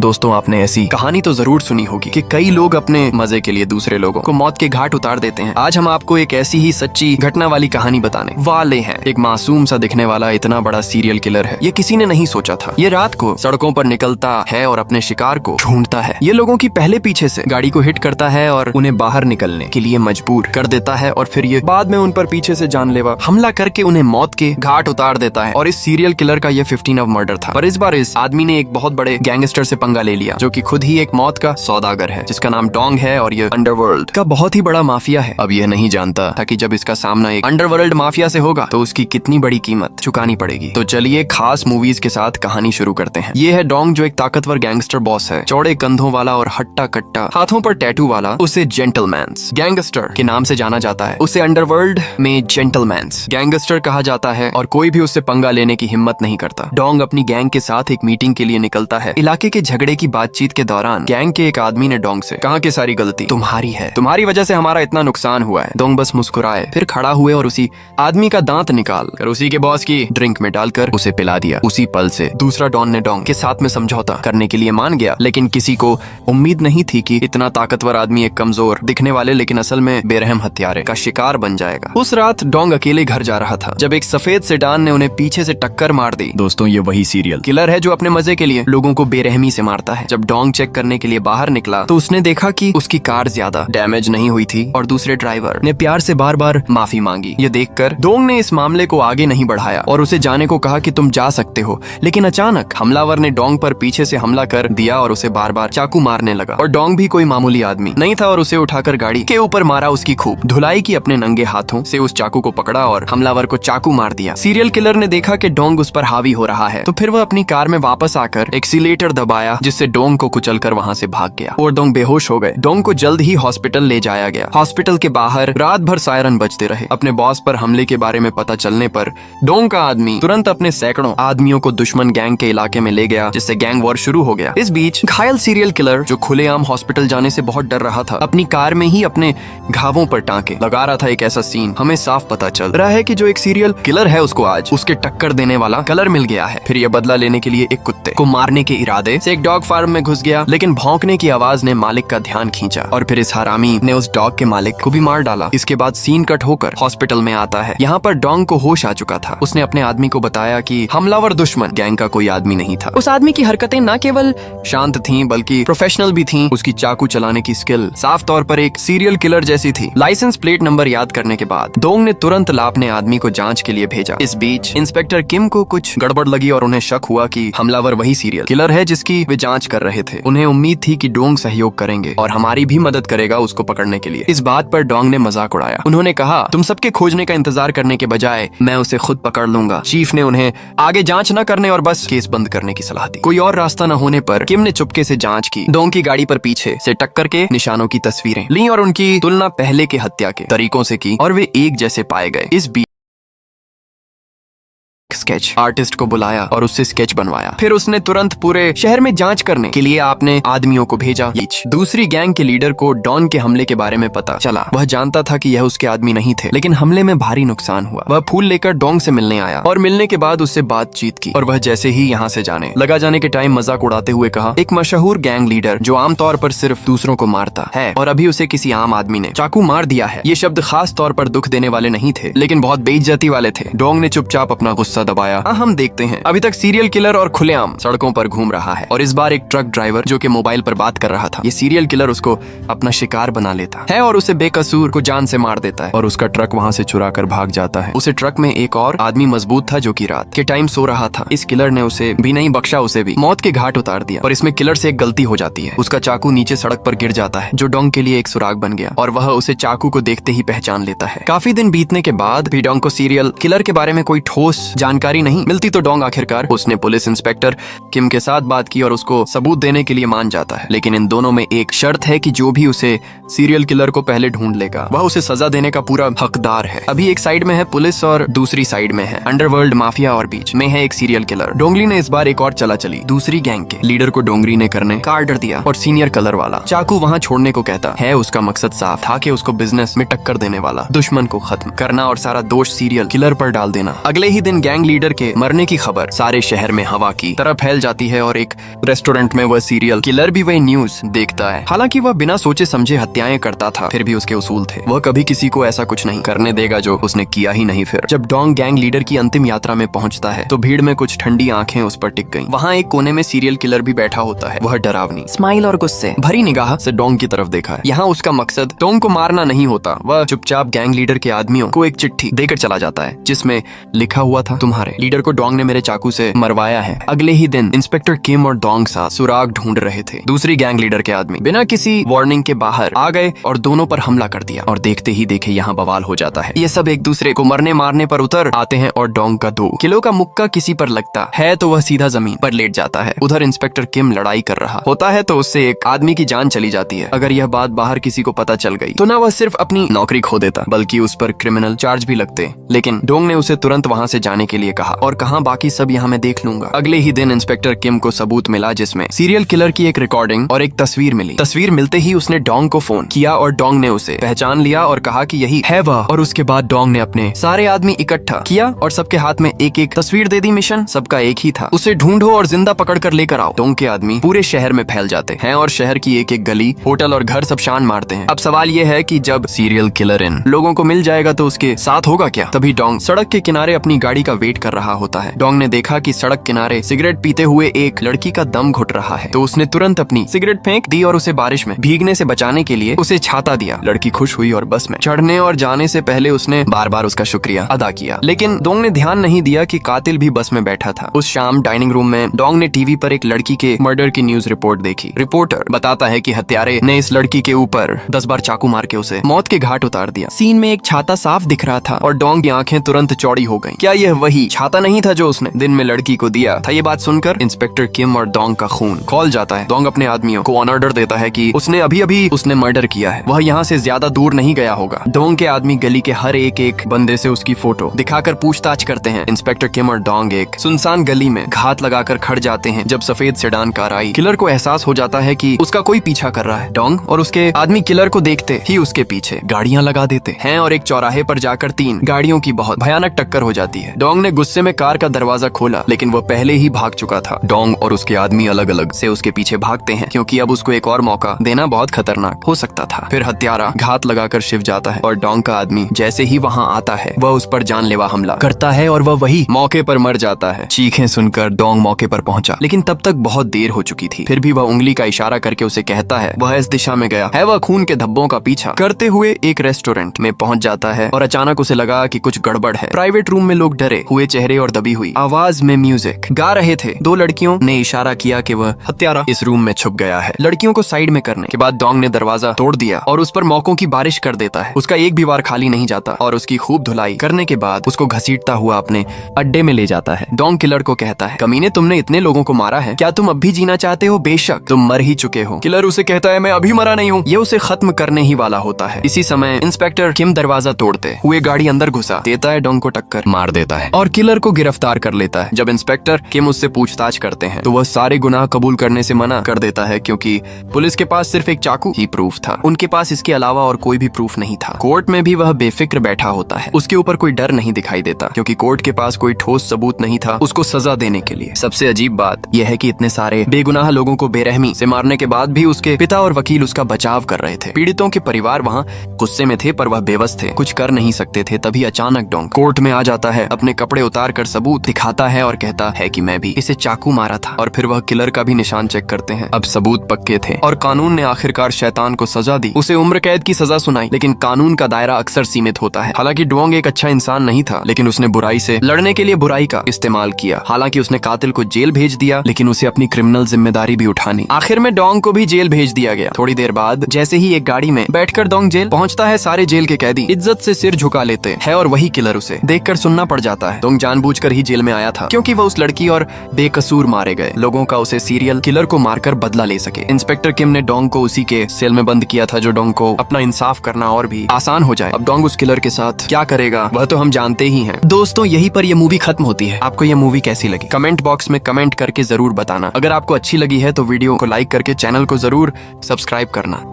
दोस्तों, आपने ऐसी कहानी तो जरूर सुनी होगी कि कई लोग अपने मजे के लिए दूसरे लोगों को मौत के घाट उतार देते हैं। आज हम आपको एक ऐसी ही सच्ची घटना वाली कहानी बताने वाले हैं। एक मासूम सा दिखने वाला इतना बड़ा सीरियल किलर है, ये किसी ने नहीं सोचा था। ये रात को सड़कों पर निकलता है और अपने शिकार को ढूंढता है। ये लोगों की पहले पीछे से गाड़ी को हिट करता है और उन्हें बाहर निकलने के लिए मजबूर कर देता है, और फिर ये बाद में उन पर पीछे से जानलेवा हमला करके उन्हें मौत के घाट उतार देता है। और इस सीरियल किलर का ये 15 मर्डर था। पर इस बार इस आदमी ने एक बहुत बड़े गैंगस्टर से पंगा ले लिया, जो कि खुद ही एक मौत का सौदागर है, जिसका नाम डोंग है, और ये अंडरवर्ल्ड का बहुत ही बड़ा माफिया है। अब यह नहीं जानता था कि जब इसका सामना एक अंडरवर्ल्ड माफिया से होगा तो उसकी कितनी बड़ी कीमत चुकानी पड़ेगी। तो चलिए खास मूवीज के साथ कहानी शुरू करते हैं। ये है डोंग, जो एक ताकतवर गैंगस्टर बॉस है, चौड़े कंधों वाला और हट्टा कट्टा, हाथों पर टैटू वाला। उसे जेंटलमैन्स गैंगस्टर के नाम से जाना जाता है। उसे अंडरवर्ल्ड में जेंटलमैन्स गैंगस्टर कहा जाता है, और कोई भी उससे पंगा लेने की हिम्मत नहीं करता। डोंग अपनी गैंग के साथ एक मीटिंग के लिए निकलता है। इलाके के झगड़े की बातचीत के दौरान गैंग के एक आदमी ने डोंग से कहा कि सारी गलती तुम्हारी है, तुम्हारी वजह से हमारा इतना नुकसान हुआ है। डोंग बस मुस्कुराए, फिर खड़ा हुए और उसी आदमी का दांत निकाल कर उसी के बॉस की ड्रिंक में डालकर उसे पिला दिया। उसी पल से दूसरा डॉन ने डोंग के साथ में समझौता करने के लिए मान गया, लेकिन किसी को उम्मीद नहीं थी कि इतना ताकतवर आदमी एक कमजोर दिखने वाले लेकिन असल में बेरहम हत्यारे का शिकार बन जाएगा। उस रात डोंग अकेले घर जा रहा था जब एक सफेद सेडान ने उन्हें पीछे से टक्कर मार दी। दोस्तों, ये वही सीरियल किलर है जो अपने मजे के लिए लोगों को बेरहमी से मारता है। जब डोंग चेक करने के लिए बाहर निकला तो उसने देखा कि उसकी कार ज्यादा डैमेज नहीं हुई थी, और दूसरे ड्राइवर ने प्यार से बार बार माफी मांगी। ये देखकर डोंग ने इस मामले को आगे नहीं बढ़ाया और उसे जाने को कहा कि तुम जा सकते हो, लेकिन अचानक हमलावर ने डोंग पर पीछे से हमला कर दिया और उसे बार बार चाकू मारने लगा। और डोंग भी कोई मामूली आदमी नहीं था और उसे उठाकर गाड़ी के ऊपर मारा। उसकी खूब धुलाई की, अपने नंगे हाथों से उस चाकू को पकड़ा और हमलावर को चाकू मार दिया। सीरियल किलर ने देखा कि डोंग उस पर हावी हो रहा है, तो फिर वह अपनी कार में वापस आकर एक्सीलेटर दबाया, जिससे डोंग को कुचलकर वहां से भाग गया और डोंग बेहोश हो गए। डोंग को जल्द ही हॉस्पिटल ले जाया गया। हॉस्पिटल के बाहर रात भर सायरन बजते रहे। अपने बॉस पर हमले के बारे में पता चलने पर डोंग का आदमी तुरंत अपने सैकड़ों आदमियों को दुश्मन गैंग के इलाके में ले गया, जिससे गैंग वॉर शुरू हो गया। इस बीच घायल सीरियल किलर, जो खुलेआम हॉस्पिटल जाने से बहुत डर रहा था, अपनी कार में ही अपने घावों पर टांके लगा रहा था। एक ऐसा सीन हमें साफ पता चल रहा है कि जो एक सीरियल किलर है उसको आज उसके टक्कर देने वाला कलर मिल गया है। फिर यह बदला लेने के लिए एक कुत्ते को मारने के इरादे से एक डॉग फार्म में घुस गया, लेकिन भौंकने की आवाज ने मालिक का ध्यान खींचा और फिर इस हरामी ने उस डॉग के मालिक को भी मार डाला। इसके बाद सीन कट होकर हॉस्पिटल में आता है। यहाँ पर डोंग को होश आ चुका था। उसने अपने आदमी को बताया कि हमलावर दुश्मन गैंग का कोई आदमी नहीं था। उस आदमी की हरकतें न केवल शांत थीं बल्कि प्रोफेशनल भी थीं। उसकी चाकू चलाने की स्किल साफ तौर पर एक सीरियल किलर जैसी थी। लाइसेंस प्लेट नंबर याद करने के बाद डोंग ने तुरंत अपने आदमी को जांच के लिए भेजा। इस बीच इंस्पेक्टर किम को कुछ गड़बड़ लगी और उन्हें शक हुआ कि हमलावर वही सीरियल किलर है जिसकी वे जांच कर रहे थे। उन्हें उम्मीद थी कि डोंग सहयोग करेंगे और हमारी भी मदद करेगा उसको पकड़ने के लिए। इस बात पर डोंग ने मजाक उड़ाया। उन्होंने कहा, तुम सबके खोजने का इंतजार करने के बजाय मैं उसे खुद पकड़ लूंगा। चीफ ने उन्हें आगे जांच न करने और बस केस बंद करने की सलाह दी। कोई और रास्ता न होने पर किम ने चुपके से जांच की। डोंग की गाड़ी पर पीछे से टक्कर के निशानों की तस्वीरें ली और उनकी तुलना पहले के हत्या के तरीकों से की, और वे एक जैसे पाए गए। इस बीच स्केच आर्टिस्ट को बुलाया और उससे स्केच बनवाया। फिर उसने तुरंत पूरे शहर में जांच करने के लिए अपने आदमियों को भेजा। दूसरी गैंग के लीडर को डॉन के हमले के बारे में पता चला। वह जानता था कि यह उसके आदमी नहीं थे, लेकिन हमले में भारी नुकसान हुआ। वह फूल लेकर डोंग से मिलने आया और मिलने के बाद उससे बातचीत की, और वह जैसे ही यहाँ से जाने के टाइम मजाक उड़ाते हुए कहा, एक मशहूर गैंग लीडर जो आमतौर पर सिर्फ दूसरों को मारता है और अभी उसे किसी आम आदमी ने चाकू मार दिया है। ये शब्द खास तौर पर दुख देने वाले नहीं थे, लेकिन बहुत बेइज्जती वाले थे। डोंग ने चुपचाप अपना गुस्सा दबाया। हम देखते हैं अभी तक सीरियल किलर और खुलेआम सड़कों पर घूम रहा है, और इस बार एक ट्रक ड्राइवर जो कि मोबाइल पर बात कर रहा था। ये सीरियल किलर उसको अपना शिकार बना लेता है और उसे बेकसूर को जान से मार देता है, और उसका ट्रक वहाँ से चुरा कर भाग जाता है। उसे ट्रक में एक और आदमी मजबूत था जो कि रात के टाइम सो रहा था। इस किलर ने उसे भी नहीं बख्शा, उसे भी मौत के घाट उतार दिया। और इसमें किलर से एक गलती हो जाती है। उसका चाकू नीचे सड़क पर गिर जाता है, जो डोंग के लिए एक सुराग बन गया, और वह उसे चाकू को देखते ही पहचान लेता है। काफी दिन बीतने के बाद भी डोंग को सीरियल किलर के बारे में कोई ठोस जानकारी नहीं मिलती, तो डोंग आखिरकार उसने पुलिस इंस्पेक्टर किम के साथ बात की और उसको सबूत देने के लिए मान जाता है। लेकिन इन दोनों में एक शर्त है कि जो भी उसे सीरियल किलर को पहले ढूंढ लेगा वह उसे सजा देने का पूरा हकदार है। अभी एक साइड में है पुलिस और दूसरी साइड में है अंडरवर्ल्ड माफिया और बीच में है एक सीरियल किलर। डोंगली ने इस बार एक और चला चली। दूसरी गैंग के लीडर को डोंगरी ने करने का ऑर्डर दिया और सीनियर कलर वाला चाकू वहाँ छोड़ने को कहता है। उसका मकसद साफ था कि उसको बिजनेस में टक्कर देने वाला दुश्मन को खत्म करना और सारा दोष सीरियल किलर पर डाल देना। अगले ही दिन गैंग लीडर के मरने की खबर सारे शहर में हवा की तरह फैल जाती है और एक रेस्टोरेंट में वह सीरियल किलर भी वही न्यूज देखता है। हालांकि वह बिना सोचे समझे हत्याएं करता था, फिर भी उसके उसूल थे। वह कभी किसी को ऐसा कुछ नहीं करने देगा जो उसने किया ही नहीं। फिर जब डोंग गैंग लीडर की अंतिम यात्रा में पहुंचता है तो भीड़ में कुछ ठंडी आंखें उस पर टिक गईं। वहाँ एक कोने में सीरियल किलर भी बैठा होता है। वह डरावनी स्माइल और गुस्से भरी निगाह से डोंग की तरफ देखा है। यहाँ उसका मकसद डोंग को मारना नहीं होता। वह चुपचाप गैंग लीडर के आदमियों को एक चिट्ठी देकर चला जाता है जिसमें लिखा हुआ था, तुम्हारे लीडर को डोंग ने मेरे चाकू से मरवाया है। अगले ही दिन इंस्पेक्टर किम और डोंग साथ सुराग ढूंढ रहे थे। दूसरी गैंग लीडर के आदमी बिना किसी वार्निंग के बाहर आ गए और दोनों पर हमला कर दिया और देखते ही देखे यहाँ बवाल हो जाता है। ये सब एक दूसरे को मरने मारने पर उतर आते हैं और डोंग का 2 किलो का मुक्का किसी पर लगता है तो वह सीधा जमीन पर लेट जाता है। उधर इंस्पेक्टर किम लड़ाई कर रहा होता है तो उससे एक आदमी की जान चली जाती है। अगर यह बात बाहर किसी को पता चल गई तो ना वह सिर्फ अपनी नौकरी खो देता बल्कि उस पर क्रिमिनल चार्ज भी लगते। लेकिन डोंग ने उसे तुरंत वहाँ से जाने के लिए कहा और कहा बाकी सब यहाँ मैं देख लूंगा। अगले ही दिन इंस्पेक्टर किम को सबूत मिला जिसमें सीरियल किलर की एक रिकॉर्डिंग और एक तस्वीर मिली। तस्वीर मिलते ही उसने डोंग को फोन किया और डोंग ने उसे पहचान लिया और कहा कि यही है वह। और उसके बाद डोंग ने अपने सारे आदमी इकट्ठा किया और सबके हाथ में एक एक तस्वीर दे दी। मिशन सबका एक ही था, उसे ढूंढो और जिंदा पकड़ कर लेकर आओ। डोंग के आदमी पूरे शहर में फैल जाते हैं और शहर की एक एक गली, होटल और घर सब शान मारते हैं। अब सवाल ये है कि जब सीरियल किलर इन लोगों को मिल जाएगा तो उसके साथ होगा क्या? तभी डोंग सड़क के किनारे अपनी गाड़ी का वेट कर रहा होता है। डोंग ने देखा कि सड़क किनारे सिगरेट पीते हुए एक लड़की का दम घुट रहा है तो उसने तुरंत अपनी सिगरेट फेंक दी और उसे बारिश में भीगने से बचाने के लिए उसे छाता दिया। लड़की खुश हुई और बस में चढ़ने और जाने से पहले उसने बार बार उसका शुक्रिया अदा किया। लेकिन डोंग ने ध्यान नहीं दिया कि कातिल भी बस में बैठा था। उस शाम डाइनिंग रूम में डोंग ने टीवी पर एक लड़की के मर्डर की न्यूज रिपोर्ट देखी। रिपोर्टर बताता है कि हत्यारे ने इस लड़की के ऊपर 10 बार चाकू मार के उसे मौत के घाट उतार दिया। सीन में एक छाता साफ दिख रहा था और डोंग की आंखें तुरंत चौड़ी हो गईं। क्या यह वही छाता नहीं था जो उसने दिन में लड़की को दिया था? ये बात सुनकर इंस्पेक्टर किम और डोंग का खून खौल जाता है। डोंग अपने आदमियों को ऑर्डर देता है कि उसने अभी उसने मर्डर किया है, वह यहाँ से ज्यादा दूर नहीं गया होगा। डोंग के आदमी गली के हर एक बंदे से उसकी फोटो दिखाकर पूछताछ करते हैं। इंस्पेक्टर किम और डोंग एक सुनसान गली में घात लगाकर खड़ जाते हैं। जब सफेद सेडान कार आई, किलर को एहसास हो जाता है कि उसका कोई पीछा कर रहा है। डोंग और उसके आदमी किलर को देखते ही उसके पीछे गाड़ियां लगा देते हैं और एक चौराहे पर जाकर 3 गाड़ियों की बहुत भयानक टक्कर हो जाती है। डोंग ने गुस्से में कार का दरवाजा खोला लेकिन वह पहले ही भाग चुका था। डोंग और उसके आदमी अलग अलग से उसके पीछे भागते हैं क्योंकि अब उसको एक और मौका देना बहुत खतरनाक हो सकता था। फिर हत्यारा घात लगाकर शिव जाता है और डोंग का आदमी जैसे ही वहाँ आता है वह उस पर जानलेवा हमला करता है और वह वही मौके पर मर जाता है। चीखें सुनकर डोंग मौके पर पहुंचा लेकिन तब तक बहुत देर हो चुकी थी। फिर भी वह उंगली का इशारा करके उसे कहता है वह इस दिशा में गया है। वह खून के धब्बों का पीछा करते हुए एक रेस्टोरेंट में पहुंच जाता है और अचानक उसे लगा कि कुछ गड़बड़ है। प्राइवेट रूम में लोग डरे हुए चेहरे और दबी हुई आवाज में म्यूजिक गा रहे थे। 2 लड़कियों ने इशारा किया कि वह हत्यारा इस रूम में छुप गया है। लड़कियों को साइड में करने के बाद डोंग ने दरवाजा तोड़ दिया और उस पर मौकों की बारिश कर देता है। उसका एक भी वार खाली नहीं जाता और उसकी खूब धुलाई करने के बाद उसको घसीटता हुआ अपने अड्डे में ले जाता है। डोंग किलर को कहता है, कमीने तुमने इतने लोगों को मारा है, क्या तुम अब भी जीना चाहते हो? बेशक तुम मर ही चुके हो। किलर उसे कहता है, मैं अभी मरा नहीं हूँ। ये उसे खत्म करने ही वाला होता है। इसी समय इंस्पेक्टर किम दरवाजा तोड़ते हुए गाड़ी अंदर घुसा देता है, डोंग को टक्कर मार देता है और किलर को गिरफ्तार कर लेता है। जब इंस्पेक्टर किम उससे पूछताछ करते हैं तो वह सारे गुनाह कबूल करने से मना कर देता है क्योंकि पुलिस के पास सिर्फ एक चाकू ही प्रूफ था। उनके पास इसके अलावा और कोई भी प्रूफ नहीं था। कोर्ट में भी वह बेफिक्र बैठा होता है। उसके ऊपर कोई डर नहीं दिखाई देता क्योंकि कोर्ट के पास कोई ठोस सबूत नहीं था उसको सजा देने के लिए। सबसे अजीब बात यह है कि इतने सारे बेगुनाह लोगों को बेरहमी से मारने के बाद भी उसके पिता और वकील उसका बचाव कर रहे थे। पीड़ितों के परिवार वहाँ गुस्से में थे पर वह बेबस थे, कुछ कर नहीं सकते थे। तभी अचानक डोंग कोर्ट में आ जाता है, अपने कपड़े उतार कर सबूत दिखाता है और कहता है कि मैं भी इसे चाकू मारा था। और फिर वह किलर का भी निशान चेक करते हैं। अब सबूत पक्के थे और कानून ने आखिरकार शैतान को सजा दी। उसे उम्र कैद की सजा सुनाई। लेकिन कानून का दायरा अक्सर सीमित होता है। हालांकि डोंग एक अच्छा इंसान नहीं था लेकिन उसने बुराई से लड़ने के लिए बुराई का इस्तेमाल किया। हालांकि उसने कातिल को जेल भेज दिया लेकिन उसे अपनी क्रिमिनल जिम्मेदारी भी उठानी। आखिर में डोंग को भी जेल भेज दिया गया। थोड़ी देर बाद जैसे ही एक गाड़ी में बैठकर डोंग जेल पहुंचता है, सारे जेल के कैदी इज्जत से सिर झुका लेते हैं और वही किलर उसे देखकर सुनना पड़ जाता है। डोंग जानबूझकर ही जेल में आया था क्योंकि वह उस लड़की और बेकसूर मारे गए लोगों का उसे सीरियल किलर को मारकर बदला ले सके। इंस्पेक्टर किम ने डोंग को उसी के सेल में बंद किया था जो डोंग को अपना इंसाफ करना और भी आसान हो जाए। अब डोंग उस किलर के साथ क्या करेगा वह तो हम जानते ही हैं। दोस्तों यहीं पर यह मूवी खत्म होती है। आपको यह मूवी कैसी लगी कमेंट बॉक्स में कमेंट करके जरूर बताना। अगर आपको अच्छी लगी है तो वीडियो को लाइक करके चैनल को जरूर सब्सक्राइब करना।